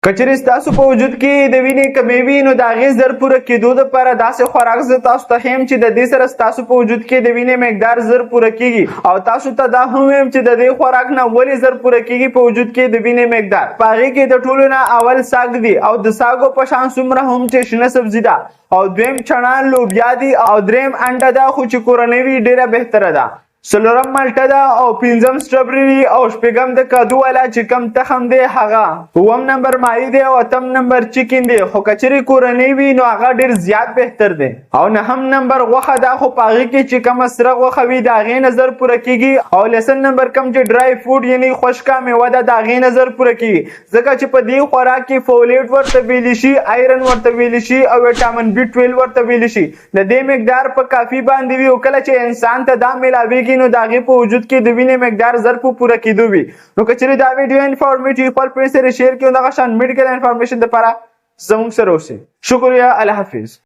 کچری ستاسو په وجود کې د وینې کمی وي نو د هغې زر پوره کېدو دپاره داسې خوراک زه تاسو ته ښیم چې د دې سره ستاسو په وجود کې د وینې مقدار زر پوره کېږي او تاسو ته دا هم ویم چې د دې خوراک نه ولې زر پوره کېږي په وجود کې د وینې مقدار په هغې کې د ټولو نه اول ساګ دی او د ساګو په شان څومره هم چې شنه سبزي ده او دویم چڼان لوبیا دي او دریم انډه ده خو چې کورنۍ وي ډېره بهتره ده څلورم مالټه ده او پنځم سټرابري او شپږم د کدو والا چې کم تخم دی هغه اووم نمبر ماهي دی او اتم نمبر چکن دی خو کچرې کورنۍ وي نو هغه ډېر زیات بهتر دی او نهم نمبر غوښه ده خو په هغې کې چې کومه سره غوښه وي د هغې نظر پوره کېږي او لسم نمبر کم چې ډرای فوډ یعنی خشکه میوه ده د هغې نظر پوره کېږي ځکه چې په دې خوراک کې فولیټ ورته ویلی شي آیرن ورته ویلی شي او ویټامین B12 ورته ویلی شي د دې مقدار په کافي باندې وي او کله چې انسان ته دا میلاویږي نو د هغې په وجود کې د وینې مقدار زر په پوره کېدو وي نو که چېرې دا ویډیو انفارمیټیو خپل فرینډ سره شیر کړئ او دغه شان میډیکل انفارمیشن دپاره زموږ سره اوسئ شکریه الله حافظ